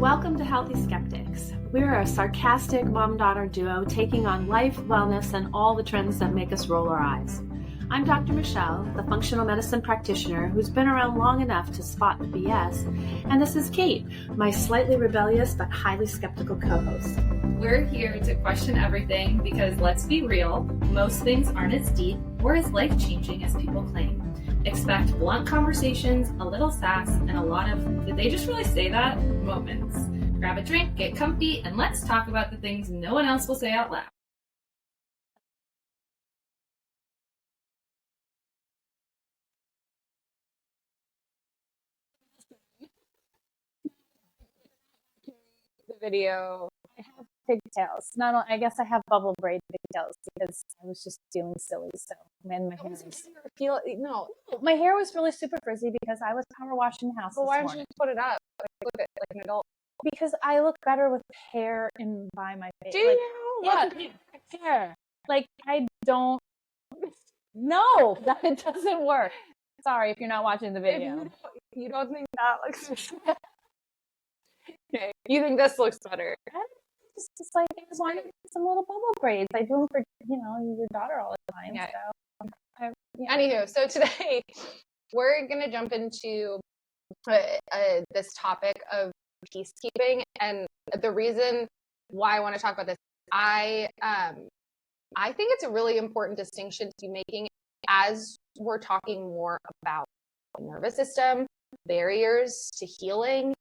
Welcome to Healthy Skeptics. We're a sarcastic mom-daughter duo taking on life, wellness, and all the trends that make us roll our eyes. I'm Dr. Michele, the functional medicine practitioner who's been around long enough to spot the BS, and this is Kate, my slightly rebellious but highly skeptical co-host. We're here to question everything because, let's be real, most things aren't as deep or as life-changing as people claim. Expect blunt conversations, a little sass, and a lot of, did they just really say that? Moments. Grab a drink, get comfy, and let's talk about the things no one else will say out loud. The video. I have pigtails. I guess I have bubble braid pigtails because I was just feeling silly. So, man, my hair my hair was really super frizzy because I was power washing the house. Well, why don't you put it up? Look at like an adult. Because I look better with hair in by my face. Do you? Yeah, hair. Like I don't. No, it doesn't work. Sorry if you're not watching the video. You don't think that looks okay. You think this looks better? It's just like I just wanted some little bubble braids. I do them for your daughter all the time. Yeah. So, Anywho, so today we're gonna jump into this topic of peacekeeping, and the reason why I want to talk about this, I think it's a really important distinction to be making as we're talking more about the nervous system, barriers to healing,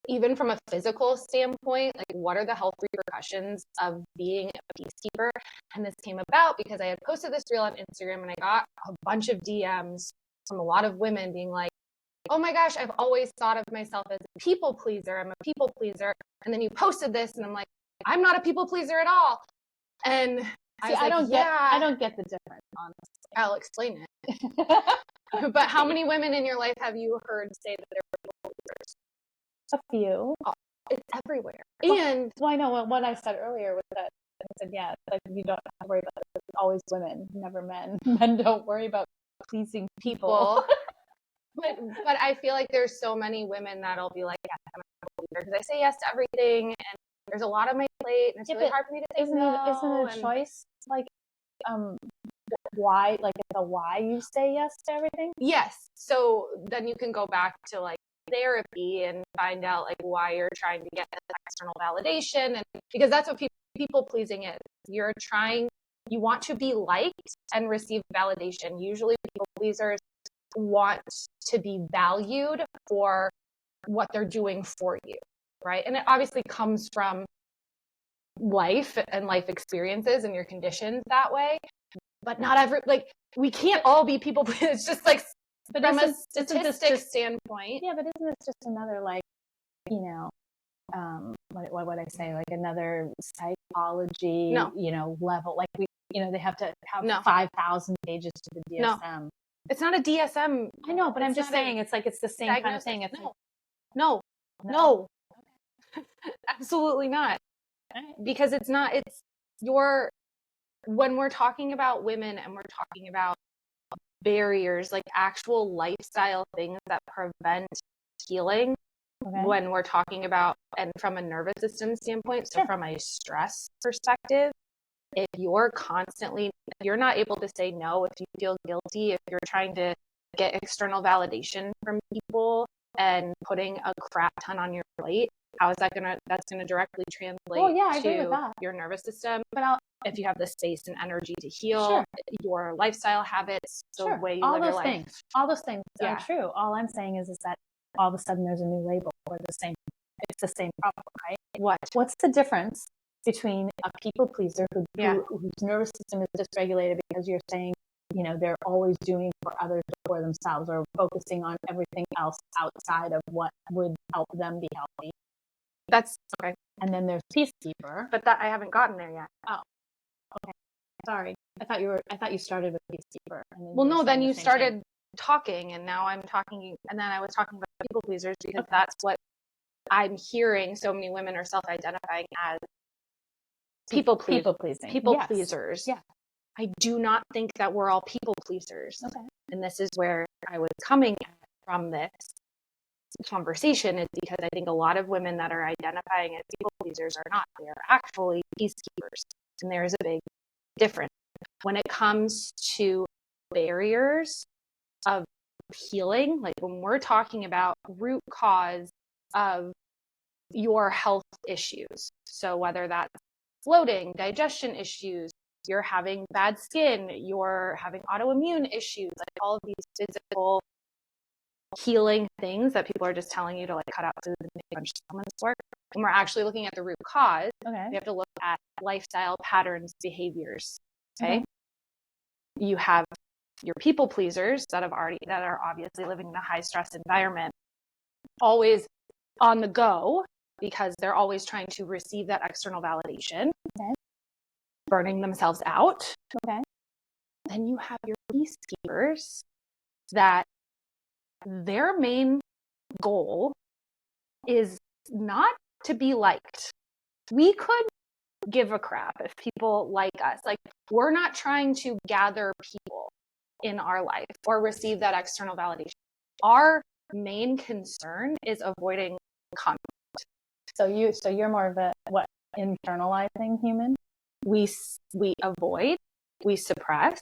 even from a physical standpoint, like what are the health repercussions of being a peacekeeper? And this came about because I had posted this reel on Instagram and I got a bunch of DMs from a lot of women being like, oh my gosh, I've always thought of myself as a people pleaser. I'm a people pleaser. And then you posted this and I'm like, I'm not a people pleaser at all. And I don't get the difference, honestly. I'll explain it. But how many women in your life have you heard say that they're people pleasers? A few. Oh, it's everywhere. And I know what I said earlier was that I said, yeah, like you don't have to worry about it. It's always women, never men. Men don't worry about pleasing people. But I feel like there's so many women that'll be like, yes, I'm a people pleaser because I say yes to everything and there's a lot on my plate and it's really hard for me to say no. Isn't it a choice? Like, why? Like, the why you say yes to everything? Yes. So then you can go back to like therapy and find out like why you're trying to get external validation, and because that's what people pleasing is. You want to be liked and receive validation. Usually people pleasers want to be valued for what they're doing for you, right? And it obviously comes from life and life experiences and your conditions that way, but not we can't all be people pleasers. It's just like, but from a statistic standpoint. Yeah, but isn't this just another what would I say? Like another psychology, level. Like they have to have 5,000 pages to the DSM. No. It's not a DSM. I know, but I'm just saying it's the same kind of thing. It's no. Absolutely not. Because it's not. When we're talking about women and we're talking about barriers, like actual lifestyle things that prevent healing, when we're talking about, and from a nervous system standpoint, so from a stress perspective, if you're not able to say no, if you feel guilty, if you're trying to get external validation from people and putting a crap ton on your plate, that's gonna directly translate to your nervous system. But if you have the space and energy to heal, your lifestyle habits, the way you live your life. All those things are true. All I'm saying is that all of a sudden there's a new label or it's the same problem, right? What's the difference between a people pleaser whose nervous system is dysregulated because you're saying, they're always doing for others before themselves or focusing on everything else outside of what would help them be healthy? That's okay. And then there's peacekeeper. But that I haven't gotten there yet. Oh, okay. Sorry. I thought you started with peacekeeper. Then you started talking, and now I'm talking, and then I was talking about people pleasers because that's what I'm hearing. So many women are self-identifying as people pleasers. Yeah. I do not think that we're all people pleasers. Okay. And this is where I was coming from this. conversation is because I think a lot of women that are identifying as people pleasers are not. They are actually peacekeepers. And there is a big difference. When it comes to barriers of healing, like when we're talking about root cause of your health issues, so whether that's bloating, digestion issues, you're having bad skin, you're having autoimmune issues, like all of these physical healing things that people are just telling you to like cut out food and make a bunch of supplements for. When we're actually looking at the root cause, we have to look at lifestyle patterns, behaviors. Okay. You have your people pleasers that are obviously living in a high stress environment, always on the go because they're always trying to receive that external validation, burning themselves out. Then you have your peacekeepers that their main goal is not to be liked. We could give a crap if people like us. Like, we're not trying to gather people in our life or receive that external validation. Our main concern is avoiding conflict. So you're more of a internalizing human? We avoid, we suppress,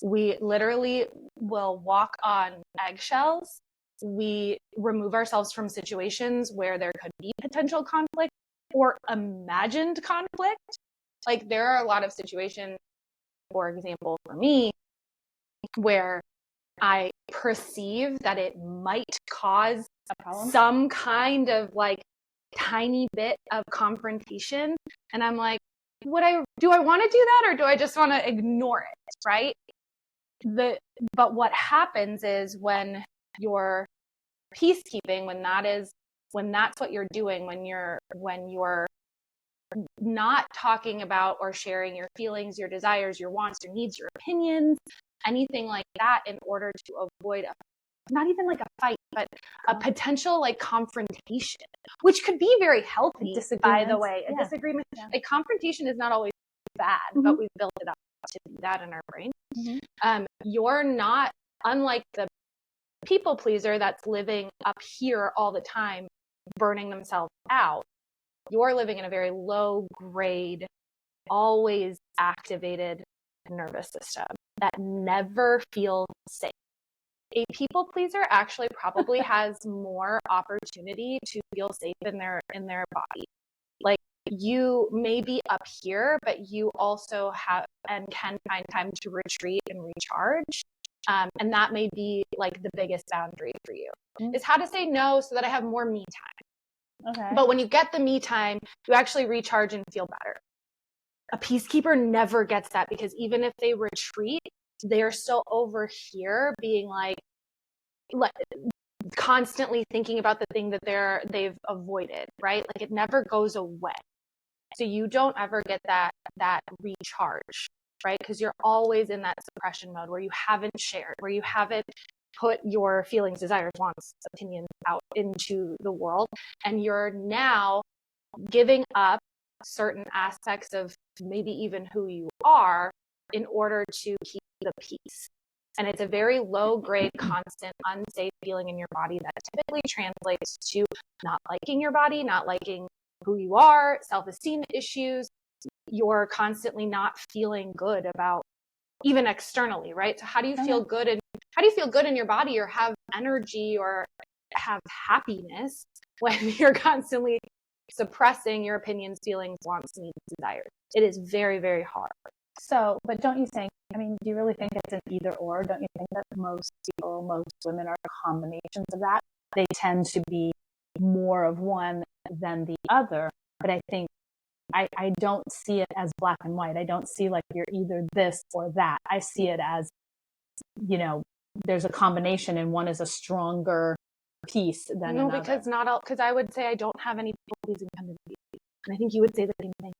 we literally will walk on eggshells. We remove ourselves from situations where there could be potential conflict or imagined conflict. Like, there are a lot of situations, for example, for me, where I perceive that it might cause some kind of like tiny bit of confrontation. And I'm like, do I want to do that, or do I just want to ignore it? Right. But what happens is when you're peacekeeping, when that's what you're doing, when you're not talking about or sharing your feelings, your desires, your wants, your needs, your opinions, anything like that, in order to avoid not even like a fight, but a potential like confrontation, which could be very healthy, by the way. A disagreement, like confrontation is not always bad, but we've built it up to be that in our brain. You're not, unlike the people pleaser that's living up here all the time, burning themselves out. You're living in a very low grade, always activated nervous system that never feels safe. A people pleaser actually probably has more opportunity to feel safe in their body. Like, you may be up here, but you also have and can find time to retreat and recharge. And that may be like the biggest boundary for you, is how to say no so that I have more me time. But when you get the me time, you actually recharge and feel better. A peacekeeper never gets that, because even if they retreat, they're still over here being like constantly thinking about the thing that they've avoided, right? Like, it never goes away. So you don't ever get that recharge, right? Because you're always in that suppression mode where you haven't shared, where you haven't put your feelings, desires, wants, opinions out into the world. And you're now giving up certain aspects of maybe even who you are in order to keep the peace. And it's a very low grade, constant, unsafe feeling in your body that typically translates to not liking your body, not liking who you are, self-esteem issues. You're constantly not feeling good about, even externally, right? So how do you feel good in your body, or have energy, or have happiness, when you're constantly suppressing your opinions, feelings, wants, needs, desires? It is very, very hard. So, but don't you think, do you really think it's an either or? Don't you think that most women are combinations of that? They tend to be more of one than the other. But I think I don't see it as black and white. I don't see like you're either this or that. I see it as, there's a combination, and one is a stronger piece than another. Because I would say I don't have any people pleasing tendencies. And I think you would say the same thing.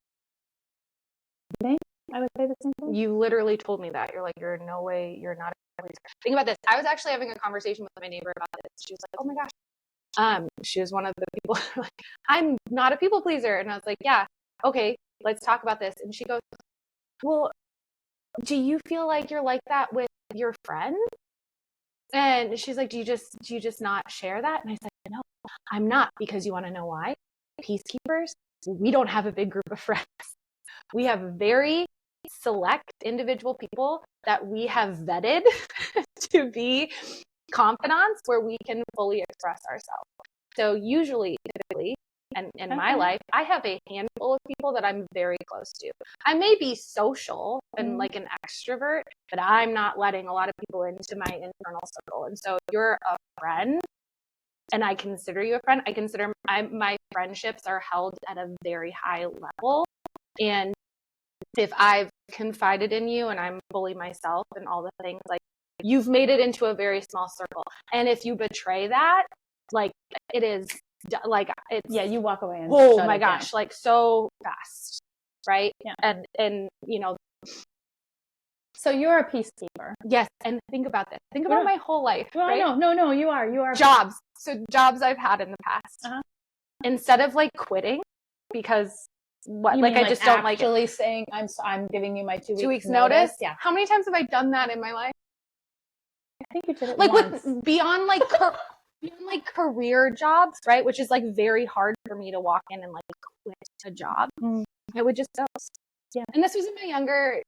You think I would say the same thing? You literally told me that. You're like, you're in no way, you're not a pleaser. Think about this. I was actually having a conversation with my neighbor about this. She was like, oh my gosh. She was one of the people like, I'm not a people pleaser. And I was like, yeah, okay, let's talk about this. And she goes, well, do you feel like you're like that with your friends? And she's like, do you just not share that? And I said, no, I'm not, because you want to know why? Peacekeepers, we don't have a big group of friends. We have very select individual people that we have vetted to be confidants where we can fully express ourselves. So usually, typically, and in my life, I have a handful of people that I'm very close to. I may be social and like an extrovert, but I'm not letting a lot of people into my internal circle. And so you're a friend, and I consider you a friend. I consider my friendships are held at a very high level. And if I've confided in you and I'm fully myself and all the things, like, you've made it into a very small circle. And if you betray that, like, it is like, it's, yeah, you walk away and oh my gosh, like so fast. Right. Yeah. And, you know, so you're a peacekeeper. yes. And think about this. Think about my whole life. Well, right? No, you are. Jobs. So jobs I've had in the past, instead of like quitting because what, you like, mean, I just don't like actually saying I'm giving you my 2 weeks notice. Yeah. How many times have I done that in my life? I think you did it like once. With beyond like career jobs, right? Which is like very hard for me to walk in and like quit a job. I would just ghost. Yeah. And this was in my younger,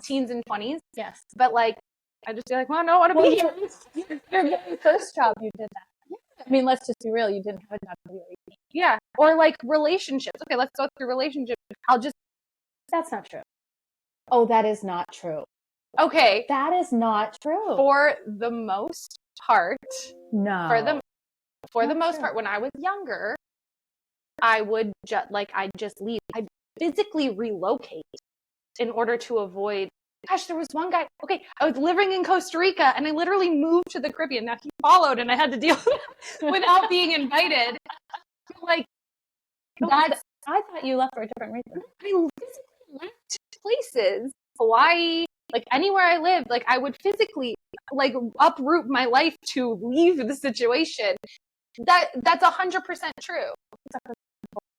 teens and 20s. Yes. But like, I just be like, well, I don't want to be here. Your very first job, you did that. Yeah. I mean, let's just be real. You didn't have a job to be. Yeah. Or like relationships. Okay, let's go through relationships. That's not true. Oh, that is not true. Okay. That is not true. For the most part. No. For the most part, when I was younger, I would I'd just leave. I'd physically relocate in order to avoid. Gosh, there was one guy. Okay, I was living in Costa Rica and I literally moved to the Caribbean. Now he followed and I had to deal with it without being invited. Like, I thought you left for a different reason. I physically left places, Hawaii, like anywhere I lived. Like, I would physically like uproot my life to leave the situation. That's 100% true.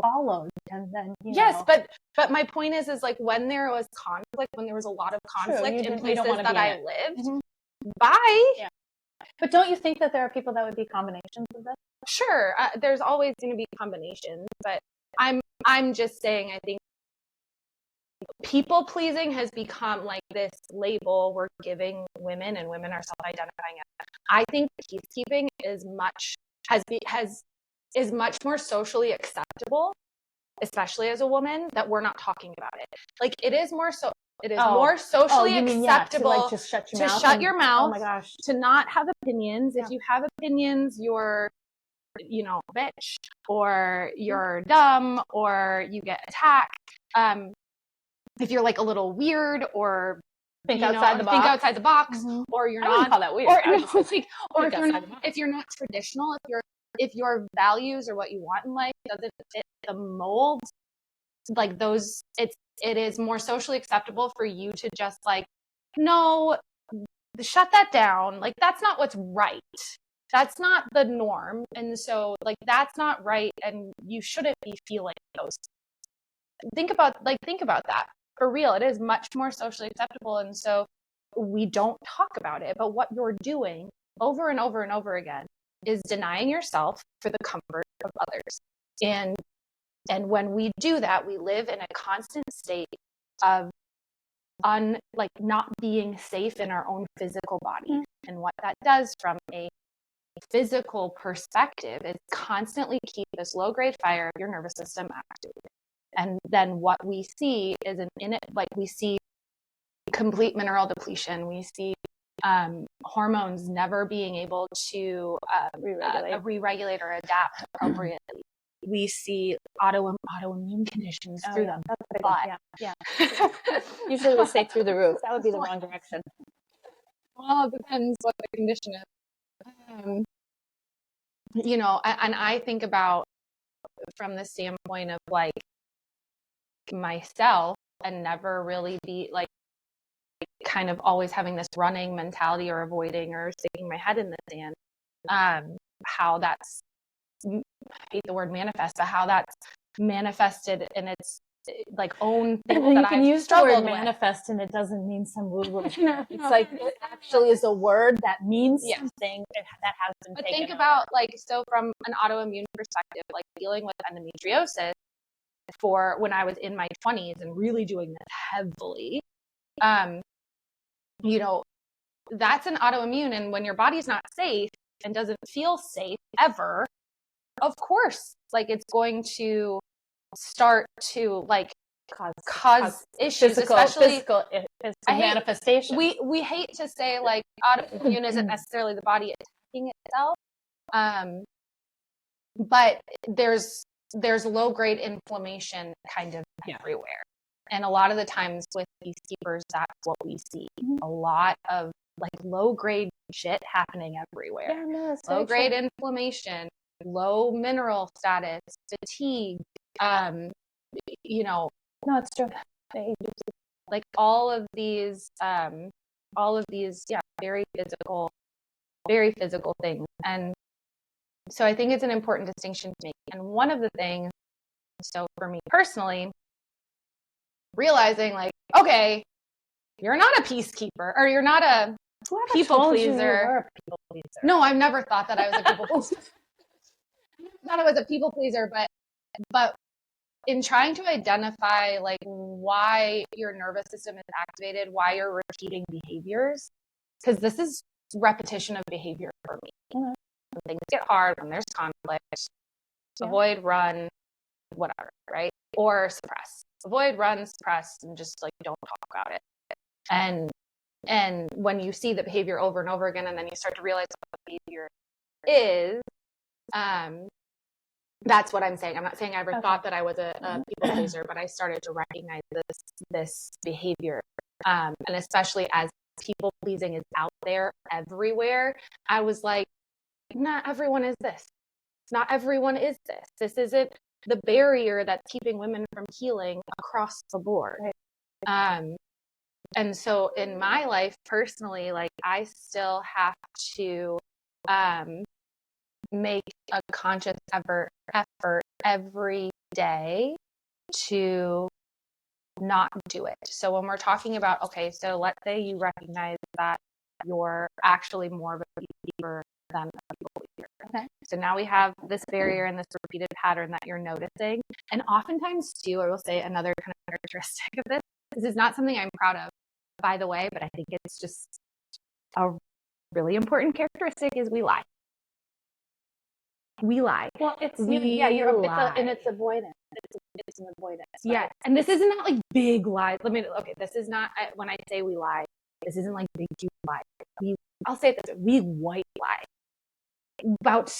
Followed, and then yes, but my point is like, when there was conflict, when there was a lot of conflict in places that I lived, bye. Yeah. But don't you think that there are people that would be combinations of this? Sure, there's always going to be combinations, but I'm just saying, I think people pleasing has become like this label we're giving women, and women are self-identifying as. I think peacekeeping is much more socially acceptable, especially as a woman, that we're not talking about it. Like, it is more more socially acceptable to shut your mouth. Oh my gosh. To not have opinions. If you have opinions, you're, bitch, or you're dumb, or you get attacked. If you're like a little weird, or think outside the box, or you're I not. wouldn't call that weird. Or if you're not traditional, if your values or what you want in life doesn't fit the mold, like those, it is more socially acceptable for you to just like, no, shut that down. Like, that's not what's right. That's not the norm. And so, like, that's not right. And you shouldn't be feeling those. Think about that. For real, it is much more socially acceptable. And so we don't talk about it. But what you're doing over and over and over again is denying yourself for the comfort of others. And when we do that, we live in a constant state of not being safe in our own physical body. And what that does from a physical perspective is constantly keep this low-grade fire of your nervous system activated. And then what we see is we see complete mineral depletion. We see hormones never being able to re-regulate or adapt appropriately. We see autoimmune conditions through them. Yeah. Usually we say through the roof. That would be the wrong direction. Well, it depends what the condition is. And I think about from the standpoint of like myself, and never really be like kind of always having this running mentality or avoiding or sticking my head in the sand. How that's, I hate the word manifest, but how that's manifested in its like own things you that can I've use the struggled word with. manifest, and it doesn't mean some woo-woo. It's No, like it actually is a word that means Yes. something that has been But taken think over. about like, so from an autoimmune perspective, like dealing with endometriosis for when I was in my 20s and really doing this heavily, you know, that's an autoimmune. And when your body's not safe and doesn't feel safe ever, of course, like it's going to start to like cause issues, especially physical manifestation. We hate to say like autoimmune isn't necessarily the body attacking itself, but there's low grade inflammation kind of everywhere, and a lot of the times with peacekeepers, that's what we see. A lot of like low grade shit happening everywhere. Yeah, no, it's low grade inflammation, low mineral status, fatigue, you know, no, it's true. like all of these, very physical things. And so I think it's an important distinction to make. And one of the things, so for me personally, realizing like, okay, you're not a peacekeeper, or you're not a people pleaser. No, I've never thought that I was a people pleaser. I thought I was a people pleaser, but in trying to identify like why your nervous system is activated, why you're repeating behaviors, because this is repetition of behavior for me. When things get hard, when there's conflict, avoid, run, whatever, right? Or suppress. Avoid, run, suppress, and just like don't talk about it. And when you see the behavior over and over again, and then you start to realize what the behavior is, that's what I'm saying. I'm not saying I ever thought that I was a people pleaser, but I started to recognize this behavior. And especially as people pleasing is out there everywhere, I was like, not everyone is this. Not everyone is this. This isn't the barrier that's keeping women from healing across the board. Right. And so in my life personally, like I still have to make a conscious effort every day to not do it. So when we're talking about, okay, so let's say you recognize that you're actually more of a peacekeeper than a people pleaser. Okay. So now we have this barrier and this repeated pattern that you're noticing. And oftentimes too, I will say another kind of characteristic of this is not something I'm proud of, by the way, but I think it's just a really important characteristic is we lie. We lie. Well, it's lie. And it's avoidance. It's an avoidance. Right? Yeah, and this isn't not like big lies. This is not, when I say we lie, this isn't like big huge lie. I'll say it this way: we white lie about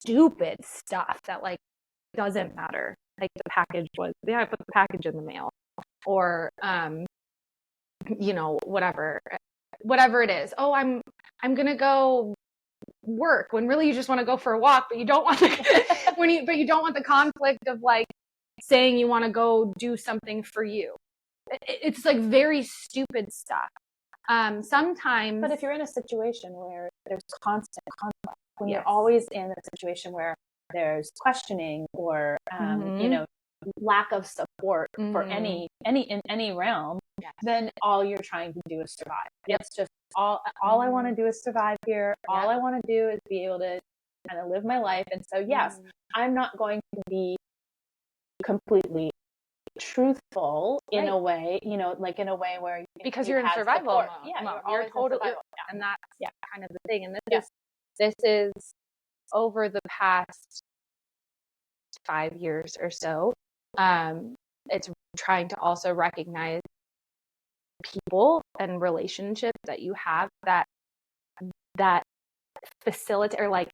stupid stuff that like doesn't matter. Like the package was, I put the package in the mail, or whatever it is. Oh, I'm gonna go work, when really you just want to go for a walk, but you don't want you don't want the conflict of like saying you want to go do something for you. It's like very stupid stuff. Sometimes, but if you're in a situation where there's constant conflict, when you're always in a situation where there's questioning or lack of support for any in any realm, then all you're trying to do is survive. It's just all I want to do is survive here. All I want to do is be able to kind of live my life. And so yes, I'm not going to be completely truthful in a way, like in a way where because you're in survival mode. Yeah, you're totally, and that's kind of the thing. And this is over the past 5 years or so. It's trying to also recognize people and relationships that you have that facilitate or like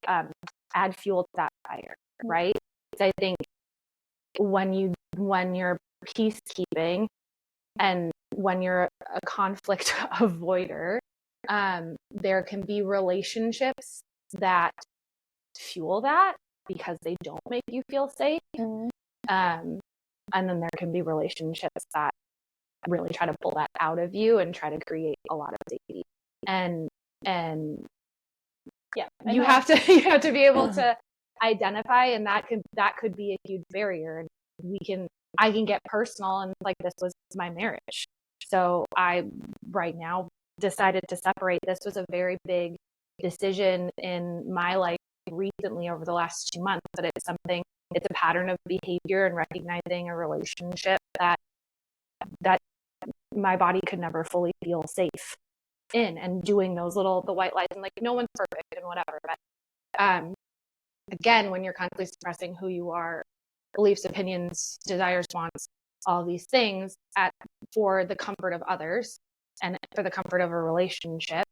add fuel to that fire, right? So I think when you're peacekeeping and when you're a conflict avoider, there can be relationships that fuel that because they don't make you feel safe. And then there can be relationships that really try to pull that out of you and try to create a lot of safety. And you have to be able to identify, and that could be a huge barrier. I can get personal, and like, this was my marriage. So I right now decided to separate. This was a very big decision in my life recently over the last 2 months, but it's a pattern of behavior and recognizing a relationship that my body could never fully feel safe in, and doing the white lies, and like, no one's perfect and whatever. But again, when you're constantly suppressing who you are, beliefs, opinions, desires, wants, all these things for the comfort of others and for the comfort of a relationship,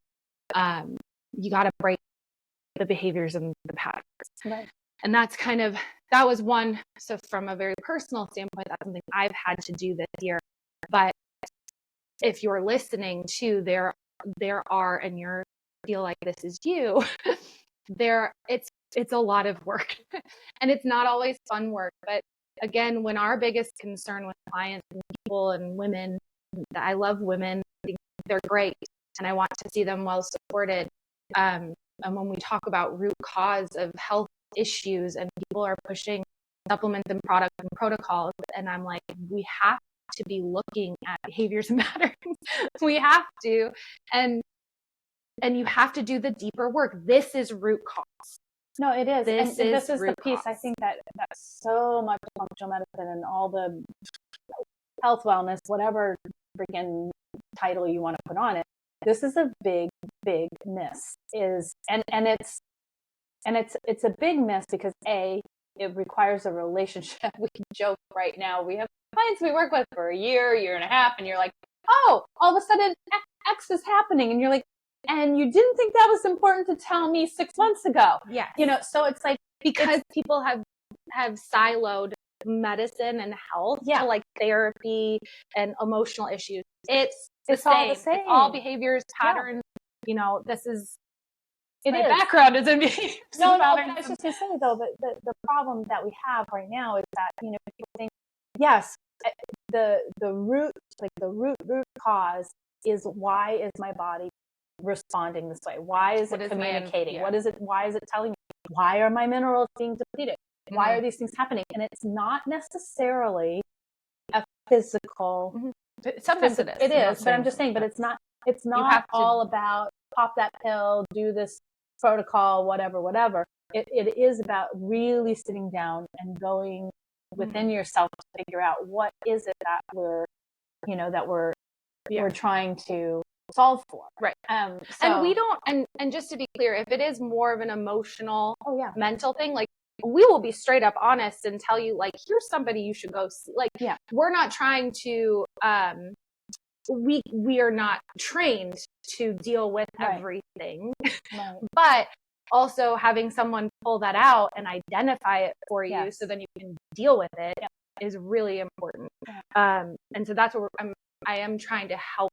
you got to break the behaviors and the patterns. Right. And that was one. So from a very personal standpoint, that's something I've had to do this year. But if you're listening to, there are, and you feel like this is you, it's a lot of work, and it's not always fun work. But again, when our biggest concern with clients and people and women, I love women, I think they're great, and I want to see them well supported. And when we talk about root cause of health issues, and people are pushing supplements and products and protocols, and I'm like, we have to be looking at behaviors and patterns. We have to, and you have to do the deeper work. This is root cause. No, it is. This is the piece, cause. I think, that so much functional medicine and all the health, wellness, whatever freaking title you want to put on it, this is a big, big miss. It's a big miss because it requires a relationship. We can joke right now. We have clients we work with for a year and a half, and you're like, oh, all of a sudden X is happening, and you're like, and you didn't think that was important to tell me 6 months ago. Yeah. So it's like, because people have siloed medicine and health to like therapy and emotional issues. It's all the same. It's all behaviors, patterns. This is my background is in behaviors. No, but I was just going to say, though, that the problem that we have right now is that, people think, yes, the root cause is, why is my body responding this way? Why is it communicating? Why is it telling me? Why are my minerals being depleted? Mm-hmm. Why are these things happening? And it's not necessarily a physical. Mm-hmm. Sometimes it is. It is, but I'm just saying, but it's not all about pop that pill, do this protocol, whatever. It is about really sitting down and going within yourself to figure out what is it that we're trying to solve for. Right. And we don't, and just to be clear, if it is more of an emotional, mental thing, like, we will be straight up honest and tell you, like, here's somebody you should go see. Like, we're not trying to, we are not trained to deal with everything, but also having someone pull that out and identify it for you so then you can deal with it is really important. And so that's what I am trying to help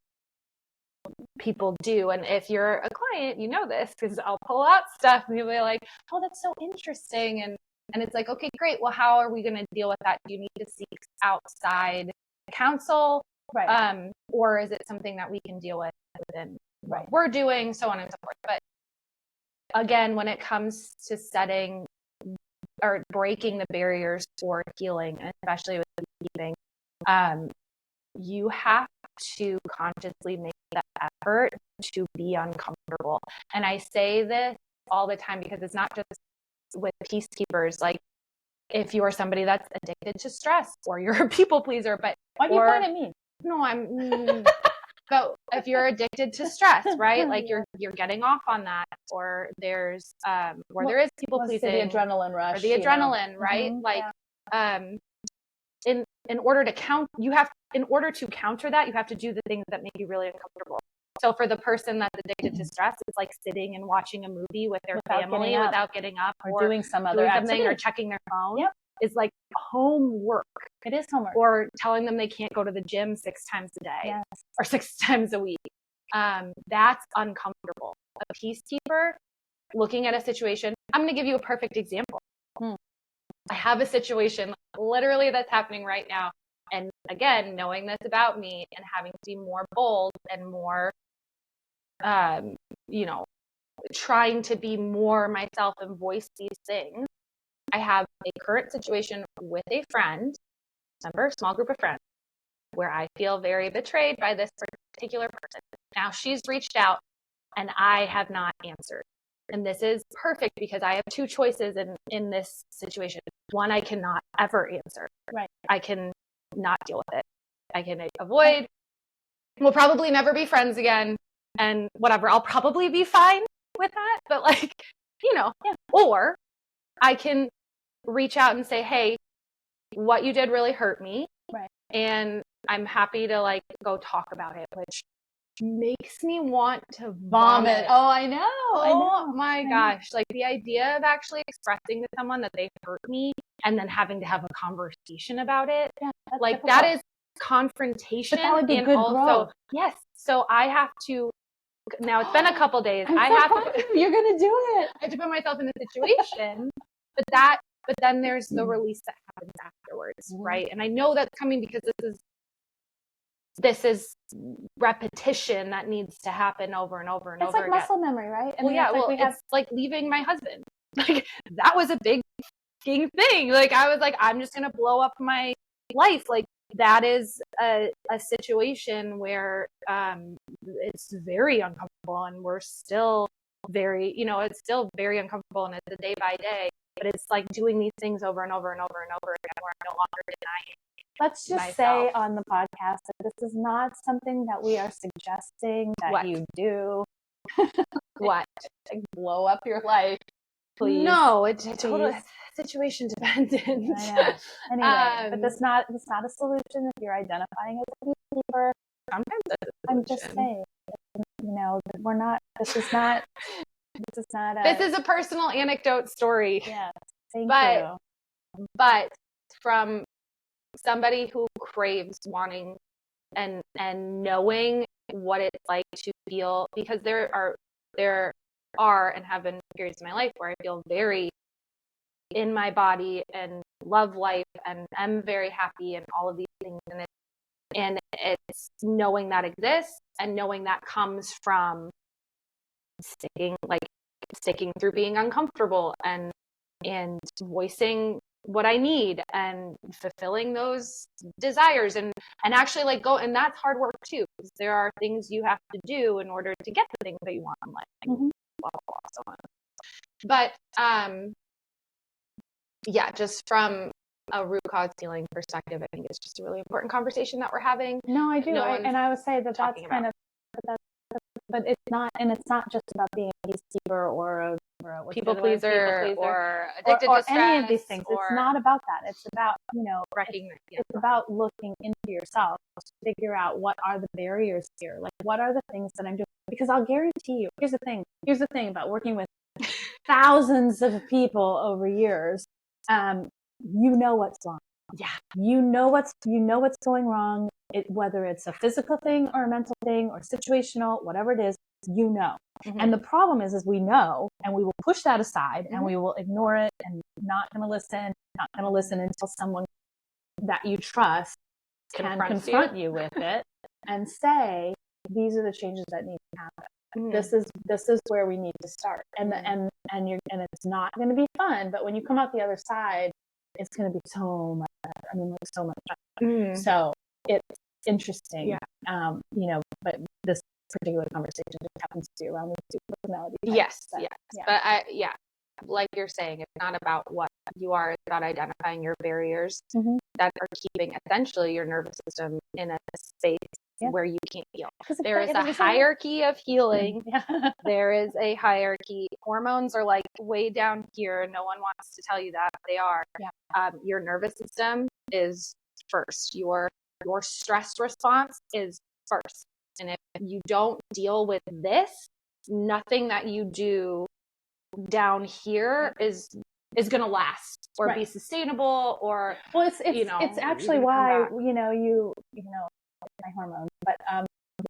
people do. And if you're a client, you know this, because I'll pull out stuff and you'll be like, oh, that's so interesting. And it's like, okay, great. Well, how are we going to deal with that? Do you need to seek outside counsel? Right. Or is it something that we can deal with within what we're doing, so on and so forth. But again, when it comes to setting or breaking the barriers for healing, especially with peacekeeping, you have to consciously make the effort to be uncomfortable. And I say this all the time because it's not just with peacekeepers. Like, if you are somebody that's addicted to stress, or you're a people pleaser, but why do you point at me? No, but if you're addicted to stress, right? Like, you're getting off on that, or there is people pleasing, the adrenaline rush, or the adrenaline, right? Mm-hmm. Like, in order to counter that, you have to do the things that make you really uncomfortable. So for the person that's addicted to stress, it's like sitting and watching a movie with their family without getting up, or doing some other activity, or checking their phone. Yep. Is like homework. It is homework. Or telling them they can't go to the gym 6 times a day, or 6 times a week. That's uncomfortable. A peacekeeper, looking at a situation, I'm going to give you a perfect example. I have a situation literally that's happening right now. And again, knowing this about me and having to be more bold and more, trying to be more myself and voice these things. I have a current situation with a friend member, small group of friends, where I feel very betrayed by this particular person. Now she's reached out and I have not answered. And this is perfect because I have two choices in this situation. One, I cannot ever answer. Right. I can not deal with it. I can avoid. We'll probably never be friends again and whatever. I'll probably be fine with that. But like, yeah. Or I can reach out and say, hey, what you did really hurt me. Right. And I'm happy to like go talk about it, which makes me want to vomit. Oh, I know. Oh my gosh. Like the idea of actually expressing to someone that they hurt me and then having to have a conversation about it. Yeah, like difficult. that is confrontation. But that would be and good also, growth. yes. So I have to, now it's been a couple days. I'm I so have proud of you. You're going to do it. I have to put myself in a situation, but then there's the release that happens afterwards. Right. And I know that's coming because this is repetition that needs to happen over and over and over again. It's like muscle memory, right? It's like leaving my husband. Like that was a big thing. Like I was like, I'm just going to blow up my life. Like that is a situation where it's very uncomfortable and we're still very, it's still very uncomfortable and it's a day by day, but it's like doing these things over and over and over and over again where I'm no longer denying. Let's just say on the podcast that this is not something that we are suggesting that you do. What? Like blow up your life, please. No, it's totally situation dependent. Anyway, but it's not a solution if you're identifying as a peacekeeper. Sometimes I'm just saying, we're not. This is not. This is a personal anecdote story. Yeah. Thank you. But from somebody who craves wanting and knowing what it's like to feel, because there are and have been periods in my life where I feel very in my body and love life and am very happy and all of these things, and it's knowing that exists and knowing that comes from sticking through being uncomfortable and voicing what I need and fulfilling those desires and actually like go, and that's hard work too, because there are things you have to do in order to get the things that you want in life. Blah, blah, blah, so on. But just from a root cause healing perspective, I think it's just a really important conversation that we're having. No, I do. And I would say that that's kind of, but it's not just about being a peacekeeper or a people pleaser or addicted to stress or any of these things. It's not about that. It's about, recognizing. It's about looking into yourself to figure out what are the barriers here. Like, what are the things that I'm doing? Because I'll guarantee you, here's the thing about working with thousands of people over years. What's wrong. Yeah. You know what's going wrong. Whether it's a physical thing or a mental thing or situational, whatever it is, Mm-hmm. And the problem is we know, and we will push that aside and we will ignore it and not going to listen until someone that you trust can confront you with it and say, these are the changes that need to happen. Mm-hmm. This is where we need to start. And it's not going to be fun, but when you come out the other side, it's going to be so much better. I mean, so much better. Mm-hmm. So it's interesting. Yeah. But this particular conversation just happens to be around these two personalities. Yes. But like you're saying, it's not about what you are, it's about identifying your barriers that are keeping essentially your nervous system in a space where you can't heal. There is a hierarchy of healing. There is a hierarchy. Hormones are like way down here. No one wants to tell you that, but they are. Yeah. Your nervous system is first. Your stress response is first. And if you don't deal with this, nothing that you do down here is going to last or be sustainable or it's actually why my hormones, but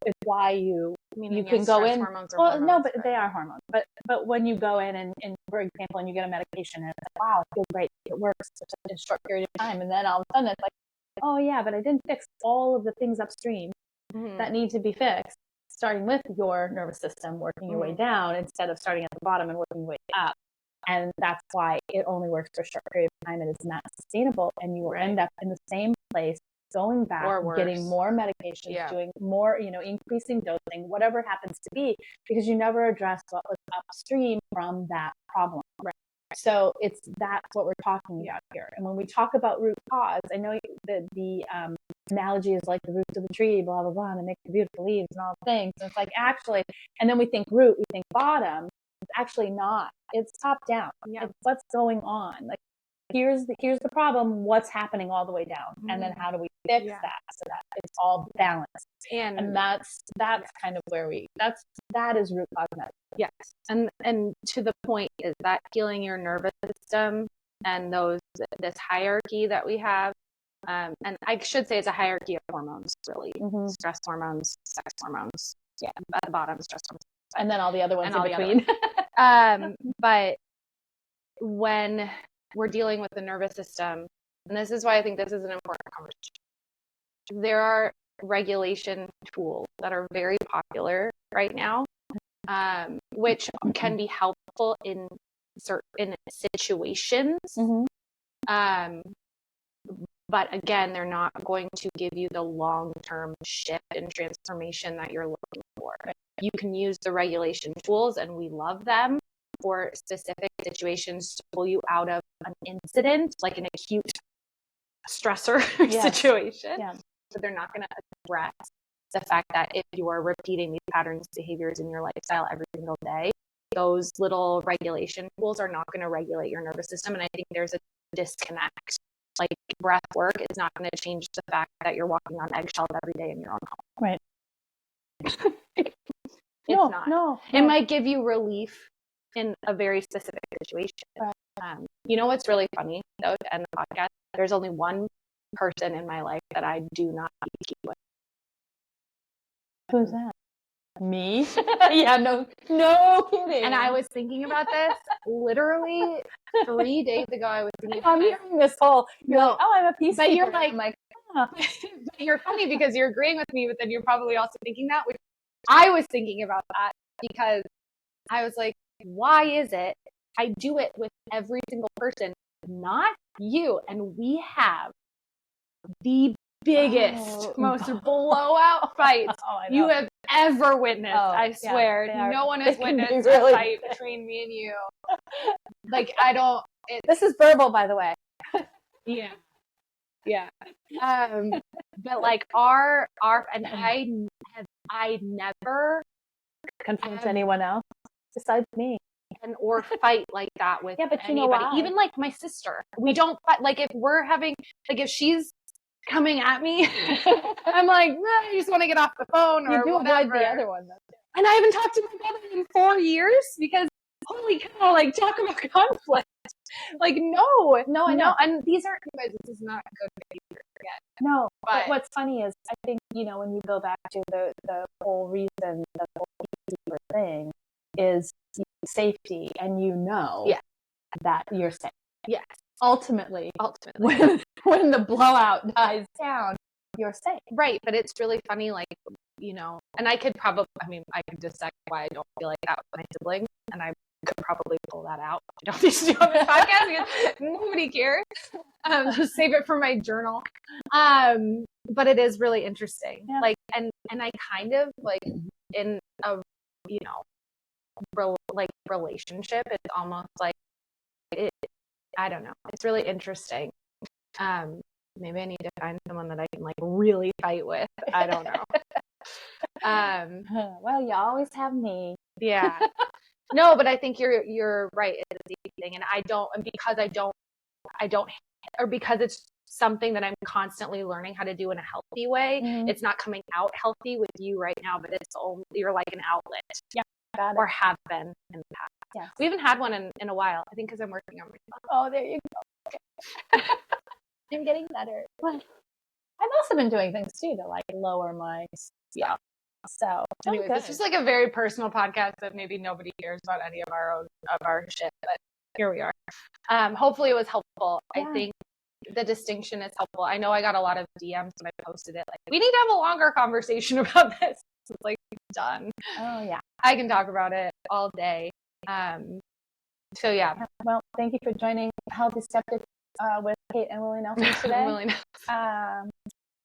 it's why you can go in. But they are hormones. But when you go in and for example, and you get a medication and it's like, wow, I feel great, it works in a short period of time, and then all of a sudden it's like, oh yeah, but I didn't fix all of the things upstream that need to be fixed, starting with your nervous system, working your way down instead of starting at the bottom and working your way up. And that's why it only works for a short period of time and is not sustainable. And you will end up in the same place, going back, getting more medications, doing more, increasing dosing, whatever it happens to be, because you never address what was upstream from that problem. Right. So that's what we're talking about here. And when we talk about root cause, I know that the analogy is like the roots of the tree, blah, blah, blah, and they make the beautiful leaves and all the things. And it's like, actually, and then we think root, we think bottom. It's actually not. It's top down. It's what's going on. Like, here's the problem. What's happening all the way down, and then how do we fix that so that it's all balanced? And that's kind of where that is root cause medicine. Yes, and to the point is that healing your nervous system and this hierarchy that we have. And I should say it's a hierarchy of hormones, really. Stress hormones, sex hormones. Yeah, at the bottom, stress hormones. And then all the other ones in between. But when we're dealing with the nervous system, and this is why I think this is an important conversation, there are regulation tools that are very popular right now, which can be helpful in certain situations. But again, they're not going to give you the long-term shift and transformation that you're looking for. You can use the regulation tools, and we love them for specific situations to pull you out of an incident, like an acute stressor situation. So they're not going to address the fact that if you are repeating these patterns, behaviors in your lifestyle every single day, those little regulation tools are not going to regulate your nervous system. And I think there's a disconnect. Like, breath work is not going to change the fact that you're walking on eggshells every day in your own home. Right. No. It might give you relief in a very specific situation. Right. You know what's really funny, though, to end the podcast? There's only one person in my life that I do not keep with. Who's that? Me? Yeah, no kidding. And I was thinking about this literally 3 days ago. I was thinking, I'm hearing this whole, like, oh, I'm a peacekeeper. But you're like, huh. But you're funny because you're agreeing with me, but then you're probably also thinking that. Which I was thinking about that because I was like, why is it I do it with every single person, not you? And we have the biggest, most blowout fights you have ever witnessed. I swear. No one has witnessed a fight between me and you. Like, this is verbal, by the way. Yeah. But like and I never confront anyone else besides me. Or fight like that with but anybody. You know why? Even like my sister. We don't fight. Like, if we're having, like, if she's coming at me, I'm like, I just want to get off the phone or whatever. The other one, though. And I haven't talked to my brother in 4 years because, holy cow, like, talk about conflict. Like, no, I know. And these aren't, you guys, this is not good behavior yet. No, but what's funny is, I think, when you go back to the whole reason, the whole peacekeeper thing is safety, and that you're safe. Yes. Ultimately, when the blowout dies down, you're safe. Right. But it's really funny, like, and I could dissect why I don't feel like that with my siblings, and I could probably pull that out. I don't need to do on this podcast because nobody cares. Just save it for my journal. But it is really interesting. Yeah. Like, and I kind of, like, in a, relationship, it's almost like I don't know. It's really interesting. Maybe I need to find someone that I can, like, really fight with. I don't know. Well, you always have me. Yeah. No, but I think you're right. It's a deep thing, and because it's something that I'm constantly learning how to do in a healthy way. Mm-hmm. It's not coming out healthy with you right now, but you're like an outlet. Yeah. Or have been in the past. Yeah. We haven't had one in a while. I think because I'm working on myself. Oh, there you go. I'm getting better. Well, I've also been doing things too to, like, lower my stuff. So anyways, it's just like a very personal podcast that maybe nobody cares about any of our shit, but here we are. Hopefully it was helpful. Yeah. I think the distinction is helpful. I know I got a lot of DMs when I posted it, like, we need to have a longer conversation about this. It's like, done. Oh yeah. I can talk about it all day. So yeah. Well, thank you for joining Healthy Skeptics with Kate and Willie Nelson today. Willie Nelson.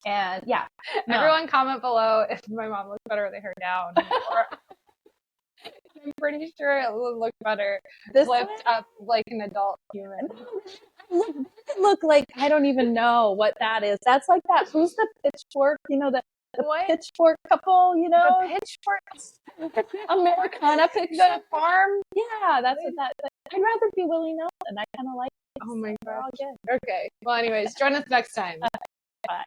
And yeah, everyone comment below if my mom looks better with her hair down. I'm pretty sure it will look better flipped up like an adult human. Look like, I don't even know what that is. That's like that. Who's the pitchfork? You know, the pitchfork couple, you know? The pitchfork. Americana picture. The farm. Yeah, that's what that. I'd rather be Willie Nelson. I kind of like it. Oh my God. Okay. Well, anyways, join us next time.